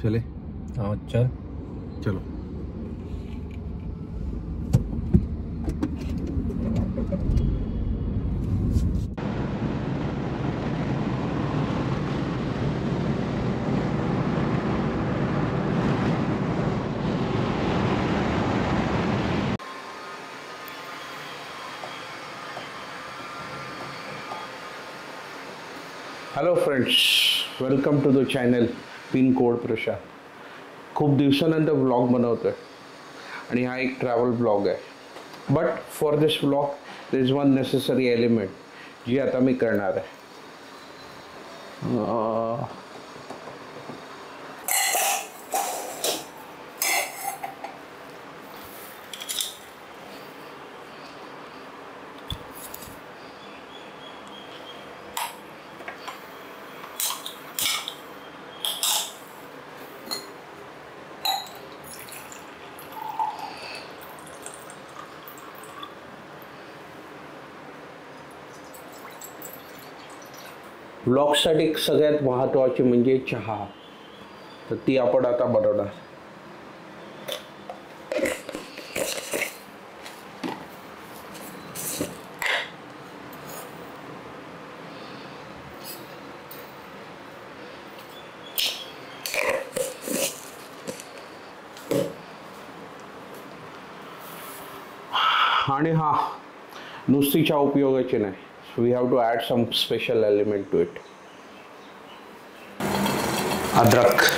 चले? हाँ चल। चलो। Hello friends, welcome to the channel pin code Prashant. खूप दिवसानंतर व्लॉग बनवतो आहे आणि हा एक ट्रॅव्हल ब्लॉग आहे. But for this vlog there is one necessary element जी आता मी करणार आहे. व्लॉगसाठी सगळ्यात महत्त्वाची म्हणजे चहा. तर ती आपण आता बनवणार. आणि हा नुसती चहा उपयोगाची नाही. We have to add some special element to it. अदरक,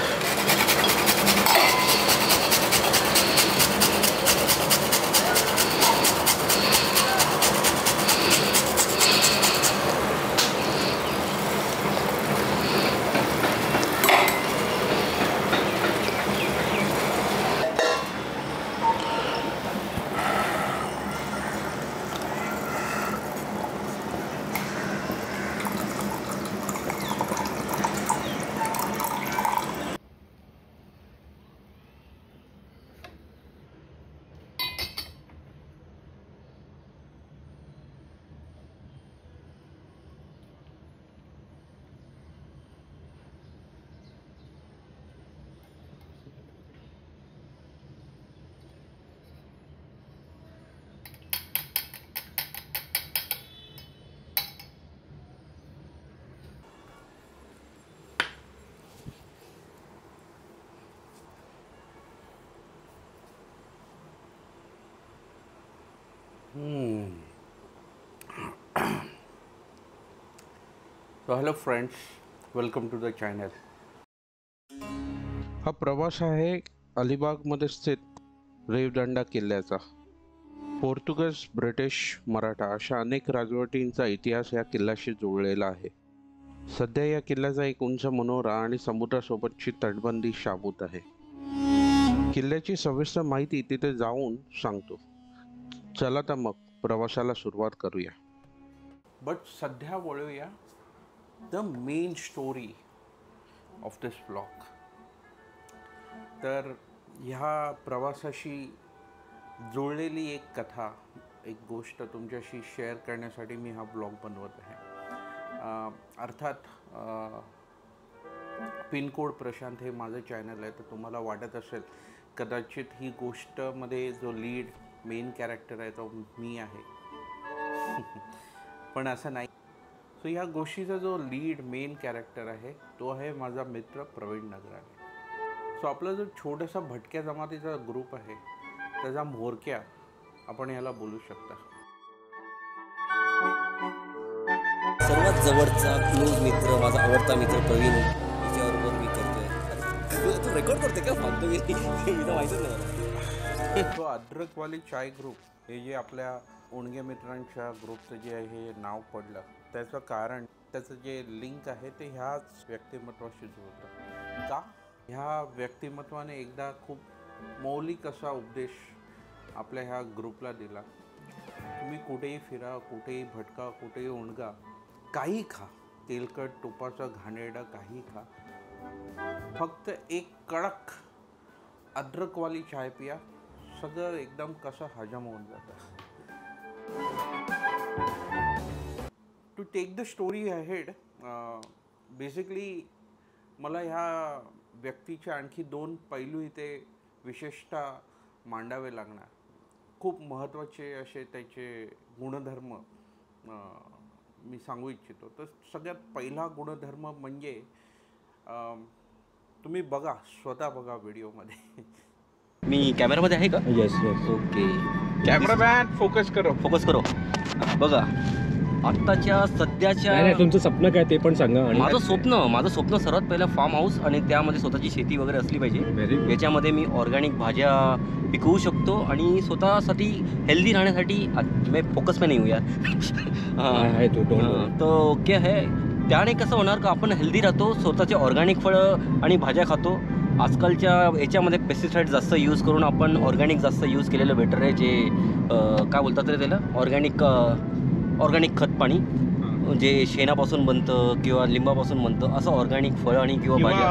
So hello friends, welcome to the channel. हा प्रवास आहे अलिबागमध्ये स्थित रेवदंडा किल्ल्याचा. पोर्तुगीज, ब्रिटिश, मराठा अशा अनेक राजवटींचा इतिहास या किल्ल्याशी जोडलेला आहे. सध्या या किल्ल्याचा एक उंच मनोरा आणि समुद्रासोबतची तटबंदी शाबूत आहे. किल्ल्याची सविस्तर माहिती तिथे जाऊन सांगतो. चला तर मग प्रवासाला सुरुवात करूया. बट सध्या वळूया the main story of this blog. तर ह्या प्रवासाशी जुळलेली एक कथा, एक गोष्ट तुमच्याशी शेअर करण्यासाठी मी हा ब्लॉग बनवत आहे. अर्थात पिनकोड प्रशांत हे माझं चॅनल आहे, तर तुम्हाला वाटत असेल कदाचित ही गोष्टमध्ये जो लीड मेन कॅरेक्टर आहे तो मी आहे. पण असं नाही. सो ह्या गोष्टीचा जो लीड मेन कॅरेक्टर आहे तो आहे माझा मित्र प्रवीण नगराळे. सो आपला जो छोटासा भटक्या जमातीचा ग्रुप आहे त्याचा म्होरक्या आपण याला बोलू शकता. सर्वात जवळचा क्लोज मित्र, माझा आवडता मित्र प्रवीण, याच्याबरोबर मी करतोय. तू रेकॉर्ड करते का? फालतू मी तर माहितीच नाही. तो अद्रकवाली चाय ग्रुप हे जे आपल्या ओणगे मित्रांच्या ग्रुपचं जे आहे हे नाव पडलं त्याचं कारण, त्याचं जे लिंक आहे ते ह्याच व्यक्तिमत्वाशी जुळतं. का? ह्या व्यक्तिमत्वाने एकदा खूप मौलिक असा उपदेश आपल्या ह्या ग्रुपला दिला. तुम्ही कुठेही फिरा, कुठेही भटका, कुठेही ओणगा, काही खा, तेलकट तुपाचं घाणेरडं काही खा, फक्त एक कडक अद्रकवाली चाय पिया, सगळं एकदम कसं हजम होऊन जातं. To take the story ahead, basically मला ह्या व्यक्तीचे आणखी 2 पैलू इथे विशेषतः मांडावे लागणार. खूप महत्त्वाचे असे त्याचे गुणधर्म मी सांगू इच्छितो. तर सगळ्यात पहिला गुणधर्म म्हणजे तुम्ही बघा, स्वतः बघा व्हिडिओमध्ये. मी कॅमेरामध्ये आहे का? Yes yes. Okay, cameraman focus करो. बघा आत्ताच्या सध्याच्या नाही तुमचं स्वप्न काय ते पण सांगा. आणि माझं स्वप्न सर्वात पहिलं फार्म हाऊस आणि त्यामध्ये स्वतःची शेती वगैरे असली पाहिजे. Very good. याच्यामध्ये मी ऑर्गॅनिक भाज्या पिकवू शकतो आणि स्वतःसाठी हेल्दी राहण्यासाठी मैं फोकस में नहीं हूँ यार. आहे तो डोंट. तो ओके आहे. त्याने कसं होणार का आपण हेल्दी राहतो, स्वतःचे ऑर्गॅनिक फळं आणि भाज्या खातो. आजकालच्या याच्यामध्ये पेस्टिसाईड जास्त यूज करून आपण ऑर्गॅनिक जास्त यूज केलेलं बेटर आहे. जे काय बोलतात रे त्याला, ऑर्गॅनिक खत पाणी जे शेणापासून बनतं किंवा लिंबापासून बनतं, असं ऑर्गॅनिक फळं आणि किंवा भाज्या.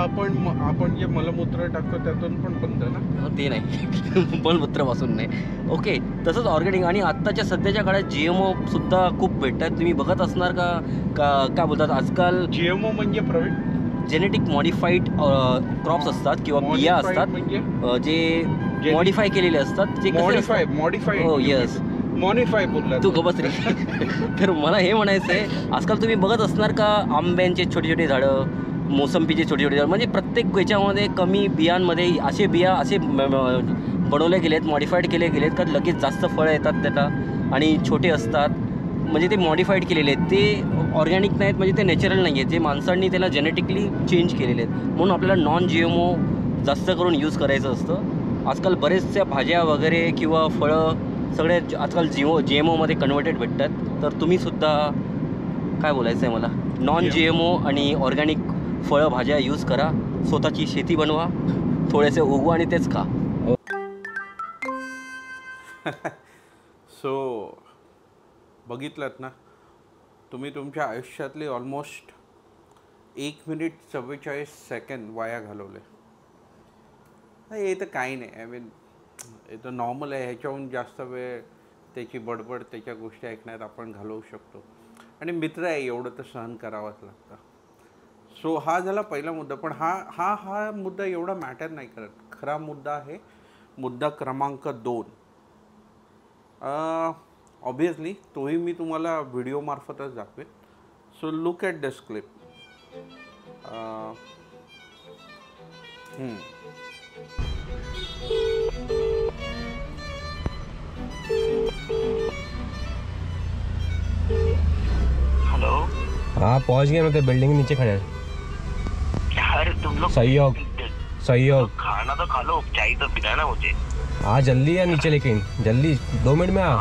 आपण जे मलमूत्र टाकतो त्यातून पण बनतं ना. ते नाही मलमूत्रापासून नाही. ओके, तसंच ऑर्गॅनिक. आणि आत्ताच्या सध्याच्या काळात GMO सुद्धा खूप भेटतात. तुम्ही बघत असणार का काय बोलतात आजकाल GMO म्हणजे प्रवीण जेनेटिक मॉडिफाईड क्रॉप्स असतात किंवा बिया असतात म्हणजे जे मॉडिफाय केलेले असतात. जे मॉडिफाईड. हो येस, मॉडिफाय बोलला तू गबस रे. तर मला हे म्हणायचं आहे, आजकाल तुम्ही बघत असणार का आंब्यांचे छोटे छोटे झाडं, मोसंबीचे छोटे छोटे झाडं, म्हणजे प्रत्येक याच्यामध्ये कमी बियांमध्ये असे बिया असे बनवले गेलेत, मॉडिफाईड केले गेलेत का लगेच जास्त फळं येतात त्याला आणि छोटे असतात. म्हणजे ते मॉडिफाईड केलेले आहेत, ते ऑर्गॅनिक नाहीत, म्हणजे ते नॅचरल नाही आहेत, जे माणसांनी त्याला जेनेटिकली चेंज केलेले आहेत. म्हणून आपल्याला नॉन GMO जास्त करून यूज करायचं असतं. आजकाल बरेचशा भाज्या वगैरे किंवा फळं सगळे आजकाल GMOमध्ये कन्वर्टेड भेटतात. तर तुम्हीसुद्धा काय बोलायचं आहे मला, नॉन GMO आणि ऑर्गॅनिक फळं भाज्या यूज करा, स्वतःची शेती बनवा, थोडेसे उगवा आणि तेच खा. सो बघितलं ना तुम्ही, तुमच्या आयुष्यातले ऑलमोस्ट 1 मिनिट 44 सेकंद वाया घालवले. हे तर काही नाही, आय मीन हे तर नॉर्मल आहे. ह्याच्याहून जास्त वेळ त्याची बडबड, त्याच्या गोष्टी ऐकण्यात आपण घालवू शकतो. आणि मित्र आहे एवढं तर सहन करावंच लागतं. सो हा झाला पहिला मुद्दा. पण हा मुद्दा एवढा मॅटर नाही करत. खरा मुद्दा आहे मुद्दा क्रमांक 2. ऑब्वियसली तोही मी तुम्हाला व्हिडिओमार्फतच दाखवेन. So look at this clip. Hello. हाँ पहुंच गए, मतलब बिल्डिंग के नीचे खड़े हैं. यार तुम लोग सहयोग खाना तो खा लो, चाय तो पिला ना मुझे. हाँ जल्दी है नीचे, लेकिन जल्दी 2 मिनट में आ.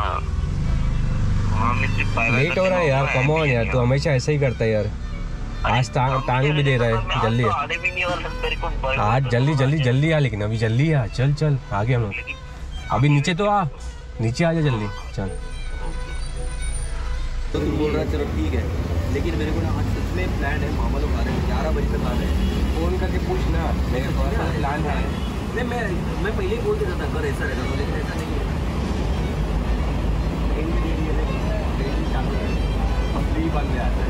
हाँ लेट हो रहा है यार, कम ऑन यार, तू हमेशा ऐसा ही करता है यार. आज टाइम भी दे रहा है, जल्दी है. आने भी नहीं वाला मेरे को. आज जल्दी आ, लेकिन अभी जल्दी आ. चल आगे हम लोग. अभी नीचे तो आ, नीचे आ जा जल्दी. चल. तो तुम बोल रहा है चलो ठीक है, लेकिन मेरे को ना आज सच में प्लान है. मामा लोग आ रहे हैं, 11 बजे तक आ रहे हैं. फोन करके पूछना, मेरे पास प्लान है. नहीं मैं पहले ही बोल देता था अगर ऐसा रहता तो, लेकिन ऐसा नहीं है. फ्री बन गया था.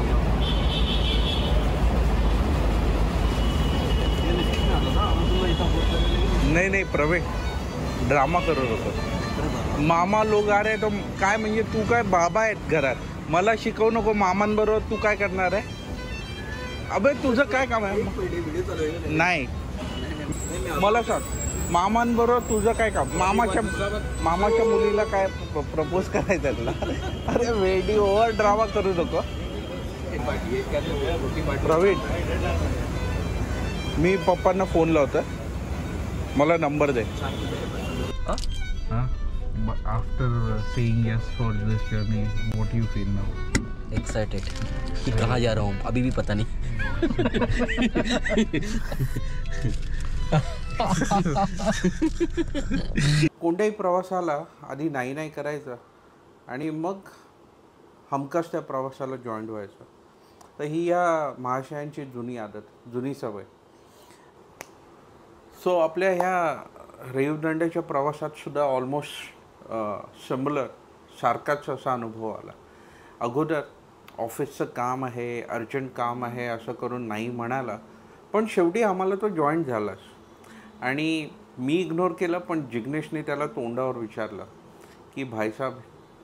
नाही प्रवीण, ड्रामा करू नको. मामा लोक आ रहे तो काय म्हणजे तू काय बाबा आहेत घरात, मला शिकवू नको. मामांबरोबर तू काय करणार आहे? अबे तुझं काय काम आहे? नाही मला सांग, मामांबरोबर तुझं काय काम? मामाच्या मुलीला काय प्रपोज करायचं तुला? अरे वेडी, ओव्हर ड्रामा करू नको प्रवीण. मी पप्पांना फोन लावतो, मला number they. After saying yes for this journey, what you feel now? Excited कि कहाँ जा रहा हूँ अभी भी पता नहीं. कोणत्याही प्रवासाला आधी नाही करायचं आणि मग हमखास त्या प्रवासाला जॉईंट व्हायचं. तर ही या महाशयांची जुनी आदत, जुनी सवय. सो आपल्या ह्या रेवदंड्याच्या प्रवासात सुद्धा ऑलमोस्ट सिमिलर सारखाच असा अनुभव आला. अगोदर ऑफिसचं काम आहे, अर्जंट काम आहे असं करून नाही म्हणाला, पण शेवटी आम्हाला तो जॉईंट झालाच आणि मी इग्नोर केलं, पण जिग्नेशने त्याला तोंडावर विचारलं की भाईसाहेब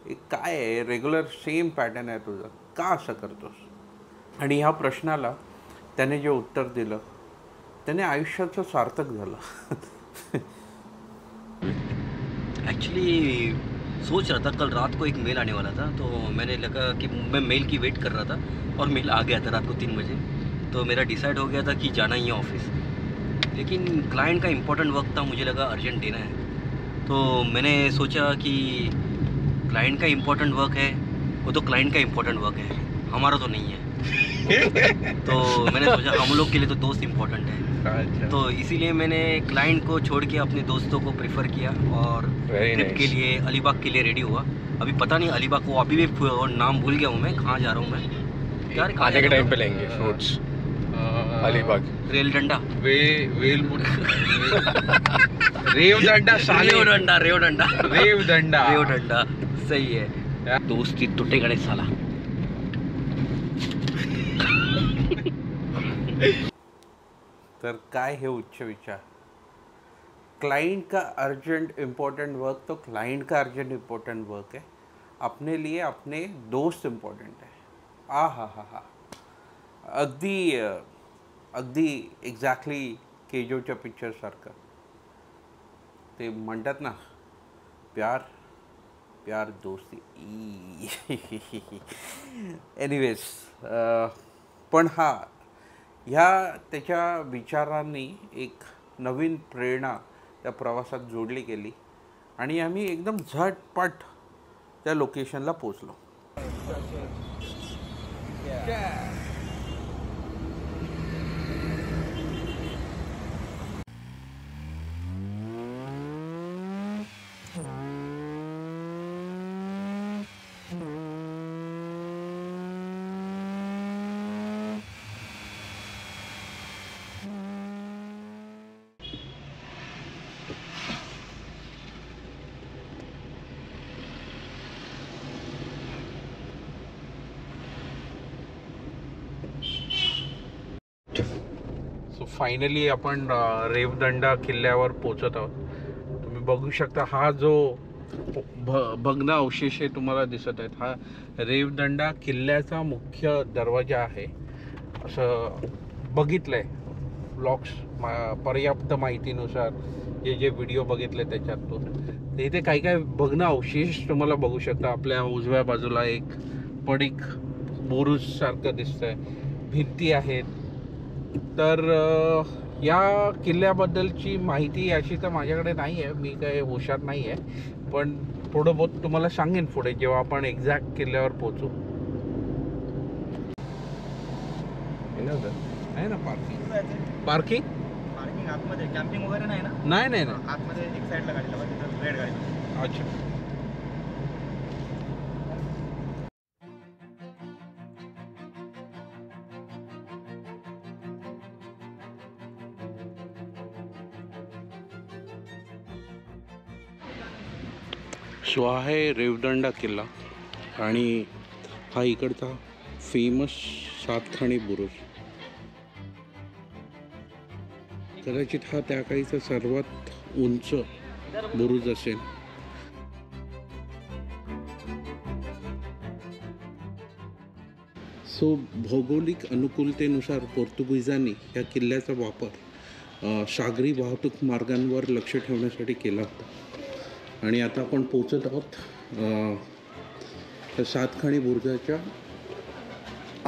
हे काय आहे, रेग्युलर सेम पॅटर्न आहे तुझं, का असं करतोस? आणि ह्या प्रश्नाला त्याने जे उत्तर दिलं त्याने आयुष्याचं सार्थक झालं. एक्चुअली सोच रहा था, कल रात को एक मेल आने वाला था, तो मैंने लगा कि मैं मेल की वेट कर रहा था और मेल आ गया था रात को 3 बजे. तो मेरा डिसाइड हो गया था कि जाना ही है ऑफिस, लेकिन क्लाइंट का इम्पोर्टेंट वर्क था, मुझे लगा अर्जेंट देना है. तो मैंने सोचा कि क्लाइंट का इम्पोर्टेंट वर्क है, वो तो क्लाइंट का इम्पोर्टेंट वर्क है, हमारा तो नहीं है. तो मैंने सोचा हम लोग के लिए तो दोस्त इम्पोर्टेंट है. तो इसीलिए मैंने क्लाइंट को छोड़ के अपने दोस्तों को प्रेफर किया और ट्रिप के लिए अलीबाग के लिए रेडी हुआ. अभी पता नहीं अलीबाग को अभी भी नाम भूल गया हूँ मैं, कहाँ जा रहा हूँ मैं यार. आने के टाइम पे लेंगे फ्रूट्स. अलीबाग रेल डंडा रेवदंडा रेवदंडा सही है. दोस्ती तुटेगा नहीं साला. तर काय हे उच्च विचार. क्लाइंट का अर्जेंट इम्पोर्टेंट वर्क तो क्लाइंट का अर्जेंट इम्पोर्टेंट वर्क है, अपने लिए अपने दोस्त इम्पोर्टेंट है. आ हा हा हा अगदी एक्झॅक्टली केजोच्या पिक्चरसारखं. ते म्हणतात ना, प्यार प्यार दोस्ती. एनिवेज, पण हा ह्या त्याच्या विचारांनी एक नवीन प्रेरणा त्या प्रवासात जोडली गेली आणि आम्ही एकदम झटपट त्या लोकेशनला पोचलो. सो फायनली आपण रेवदंडा किल्ल्यावर पोचत आहोत. तुम्ही बघू शकता हा जो भग्न अवशेष हे तुम्हाला दिसत आहेत, हा रेवदंडा किल्ल्याचा मुख्य दरवाजा आहे असं बघितलंय ब्लॉग्स पर्याप्त माहितीनुसार जे व्हिडिओ बघितले त्याच्यातून. तर इथे काही काही भग्न अवशेष तुम्हाला बघू शकता. आपल्या उजव्या बाजूला एक पडीक बुरुज सारखं दिसतंय, भिंती आहेत. तर या किल्ल्याबद्दलची माहिती अशी तर माझ्याकडे नाही आहे, मी काय हुशार नाही आहे, पण थोडं बहुत तुम्हाला सांगेन पुढे जेव्हा आपण एक्झॅक्ट किल्ल्यावर पोहोचू. आहे ना पार्किंग आतमध्ये कॅम्पिंग वगैरे नाही ना? नाही आतमध्ये एक साईडला गाडी लावायची, रेड गाडी. अच्छा. सो आहे रेवदंडा किल्ला आणि हा इकडचा फेमस सातखाणी बुरुज. कदाचित हा त्या काळीचा सर्वात उंच बुरुज असेल. सो भौगोलिक अनुकूलतेनुसार पोर्तुगीजांनी या किल्ल्याचा वापर सागरी वाहतूक मार्गांवर लक्ष ठेवण्यासाठी केला होता. आणि आता आपण पोचत आहोत त्या सातखाणी बुरुजाच्या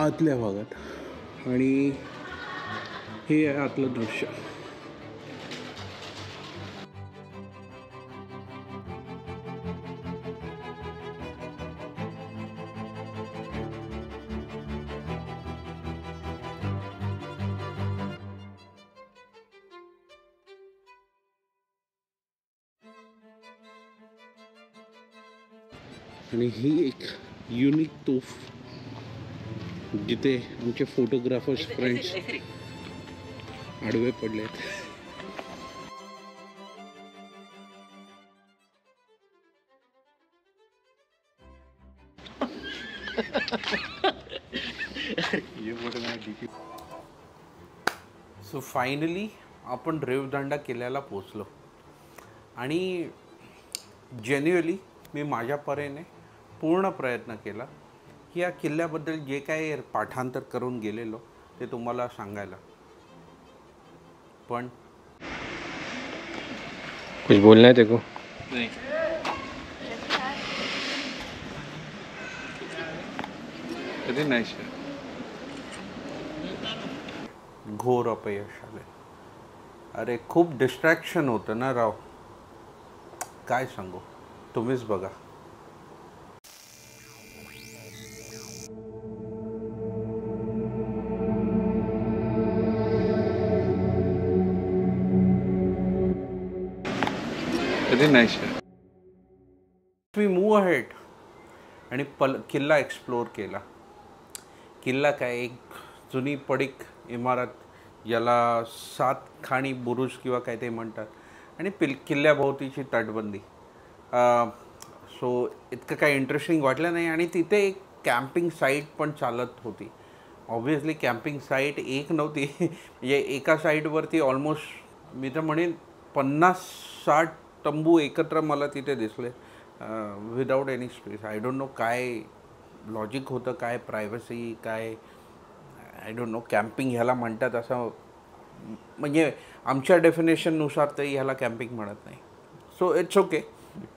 आतल्या भागात आणि हे आहे आतलं दृश्य. आणि ही एक युनिक तोफ जिथे आमचे फोटोग्राफर्स फ्रेंड्स आडवे पडलेत. सो फायनली आपण रेवदंडा किल्ल्याला पोचलो आणि जेन्युअली मी माझ्या परीने पूर्ण प्रयत्न केला की या किल्ल्याबद्दल जे काही पाठांतर करून गेलेलो ते तुम्हाला सांगायला. पण कुछ बोलना है तेको? नहीं. कधी नाही सर. घोर अपयश आले. अरे खूप डिस्ट्रॅक्शन होतं ना राव, काय सांगू, तुम्हीच बघा. कधी नाही सर. वी मूव अहेड आणि किल्ला एक्सप्लोर केला. किल्ला काय एक जुनी पडीक इमारत, याला 7 खाणी बुरुज किंवा काय ते म्हणतात, आणि किल्ल्याभोवतीची तटबंदी. सो इतकं काही इंटरेस्टिंग वाटलं नाही. आणि तिथे एक कॅम्पिंग साईट पण चालत होती. ऑब्व्हियसली कॅम्पिंग साईट एक नव्हती, म्हणजे एका साईडवरती ऑलमोस्ट मी तर म्हणेन 50-60 तंबू एकत्र मला तिथे दिसले, without any space. I don't know काय लॉजिक होतं, काय प्रायव्हसी, काय आय डोंट नो. कॅम्पिंग ह्याला म्हणतात असं, म्हणजे आमच्या डेफिनेशननुसार तर ह्याला कॅम्पिंग म्हणत नाही. So it's okay.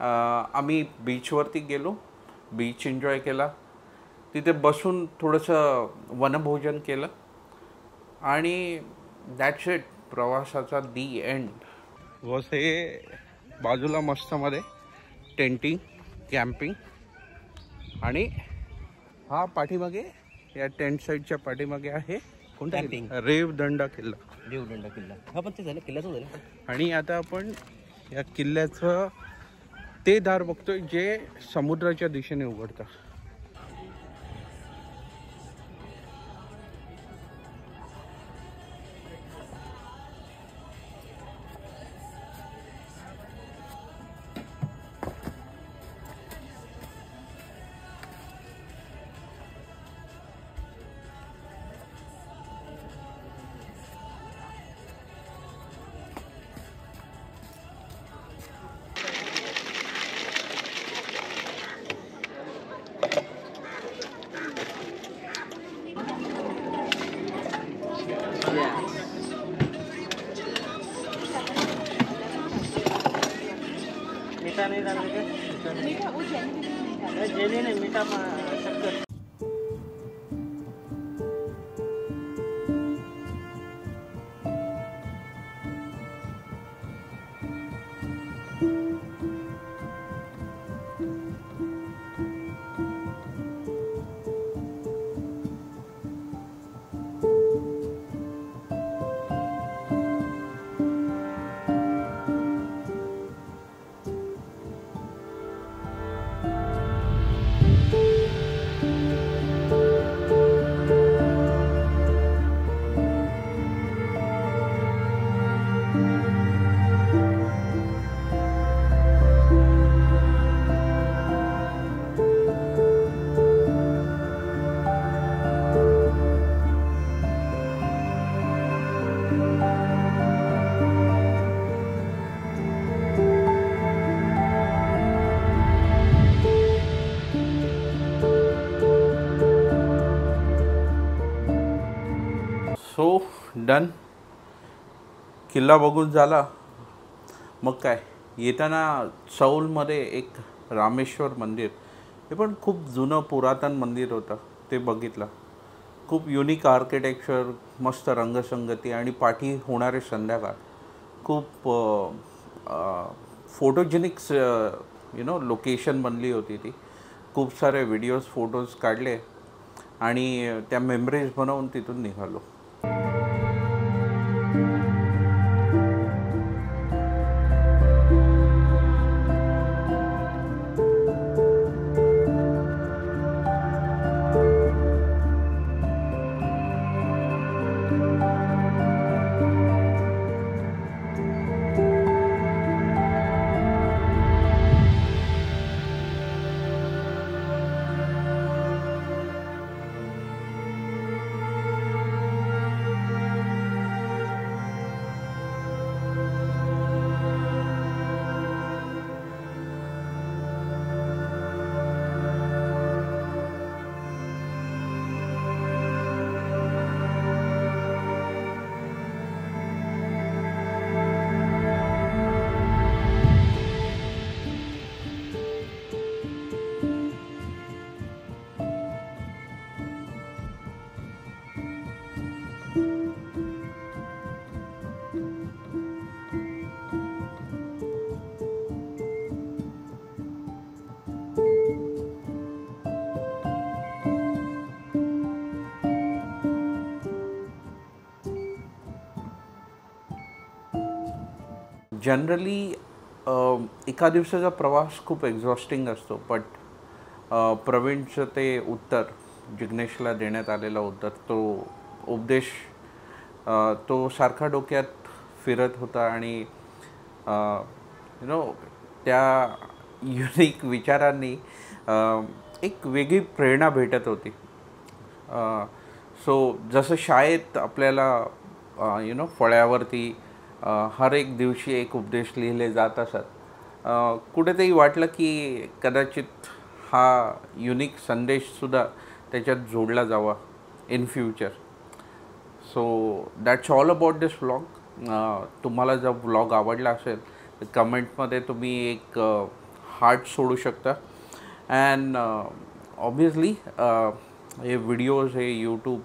आम्ही बीचवरती गेलो, बीच एन्जॉय केला, तिथे बसून थोडंसं वनभोजन केलं आणि दॅट्स इट. प्रवासाचा दी एंड वॉज हे. बाजूला मस्तमध्ये टेंटिंग, कॅम्पिंग, आणि हा पाठीमागे या टेंट साईडच्या पाठीमागे आहे कोणता रेवदंडा किल्ला. रेवदंडा किल्ला हा पण ते झालं, किल्ल्याचं झालं. आणि आता आपण या किल्ल्याचं ते दार बघतोय जे समुद्राच्या दिशेने उघडतं. मीठा नहीं डाल देंगे. मीठा वो जेली नहीं, मीठा शक्कर. So done. किल्ला बघून झाला. मग काय, येताना सौलमध्ये एक रामेश्वर मंदिर, हे पण खूप जुनं पुरातन मंदिर होतं, ते बघितलं. खूप युनिक आर्किटेक्चर, मस्त रंगसंगती, आणि पाठी होणारे संध्याकाळ खूप फोटोजेनिक लोकेशन बनली होती ती. खूप सारे व्हिडिओज, फोटोज काढले आणि त्या मेमरीज बनवून तिथून निघालो. जनरली एका दिवसाचा प्रवास खूप एक्झॉस्टिंग असतो, बट प्रवीणचं ते उत्तर, जिग्नेशला देण्यात आलेला उत्तर, तो उपदेश तो सारखा डोक्यात फिरत होता आणि त्या युनिक विचारांनी एक वेगळी प्रेरणा भेटत होती. सो जसं शाळेत आपल्याला फळ्यावरती हर एक दिवशी एक उपदेश लिहिले जात असत, कुठेतरी वाटलं की कदाचित हा युनिक संदेशसुद्धा त्याच्यात जोडला जावा in future. So that's all about this vlog. तुम्हाला जर व्लॉग आवडला असेल तर कमेंटमध्ये तुम्ही एक हार्ट सोडू शकता. अँड ऑब्वियसली हे व्हिडिओज, हे यूट्यूब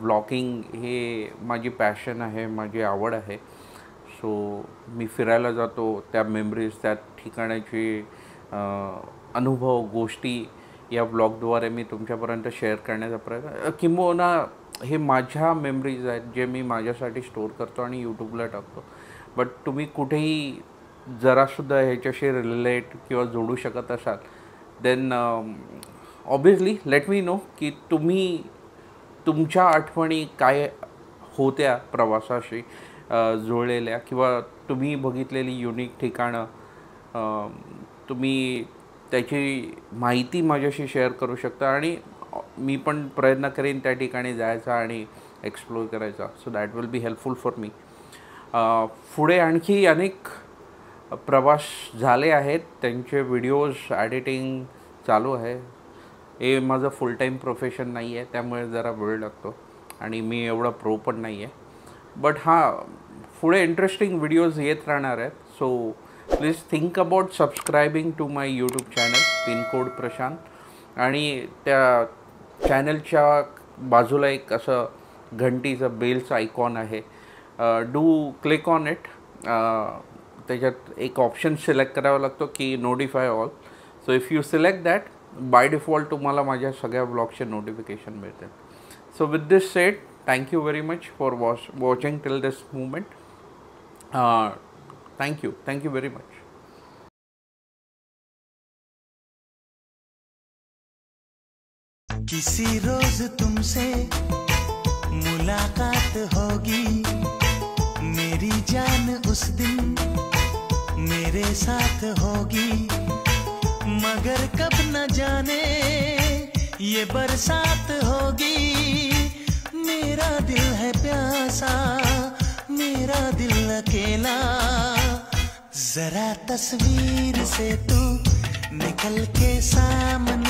व्लॉगिंग हे माझी पॅशन आहे, माझी आवड आहे. सो मी फिरायला जातो, त्या मेमरीज, त्या ठिकाणाचे अनुभव, गोष्टी या ब्लॉगद्वारे मी तुमच्यापर्यंत शेअर करण्याचा प्रयत्न, किंबहुना हे माझ्या मेमरीज आहेत जे मी माझ्यासाठी स्टोअर करतो आणि यूट्यूबला टाकतो. बट तुम्ही कुठेही जरासुद्धा ह्याच्याशी रिलेट किंवा जोडू शकत असाल, then obviously let me know की तुम्ही तुमच्या आठवणी काय होत्या प्रवासाशी जुळलेल्या, किंवा तुम्ही बघितलेली युनिक ठिकाणं, तुम्ही त्याची माहिती माझ्याशी शेअर करू शकता आणि मी पण प्रयत्न करेन त्या ठिकाणी जायचा आणि एक्सप्लोर करायचा. So that will be helpful for me. पुढे आणखी अनेक प्रवास झाले आहेत, त्यांचे व्हिडिओज एडिटिंग चालू आहे. हे माझं फुल टाईम प्रोफेशन नाही आहे, त्यामुळे जरा वेळ लागतो आणि मी एवढा प्रो पण नाही आहे. बट हां, पुढे इंटरेस्टिंग व्हिडिओज येत राहणार आहेत. So please think about subscribing to my YouTube channel pincode Prashant, आणि त्या चॅनलच्या बाजूला एक असं घंटीचं बेलचं आयकॉन आहे, डू क्लिक ऑन इट. त्याच्यात एक ऑप्शन सिलेक्ट करावा लागतो की notify all. So if you select that, by default तुम्हाला माझ्या सगळ्या ब्लॉगचे नोटिफिकेशन मिळतील. So with this said, thank you very much for watching till this moment. Thank you very much. किसी रोज तुमसे मुलाकात होगी, मेरी जान उस दिन मेरे साथ होगी, मगर कब न जाने ये बरसात होगी. मेरा दिल है प्यासा, मेरा दिल अकेला, जरा तस्वीर से तू निकल के सामने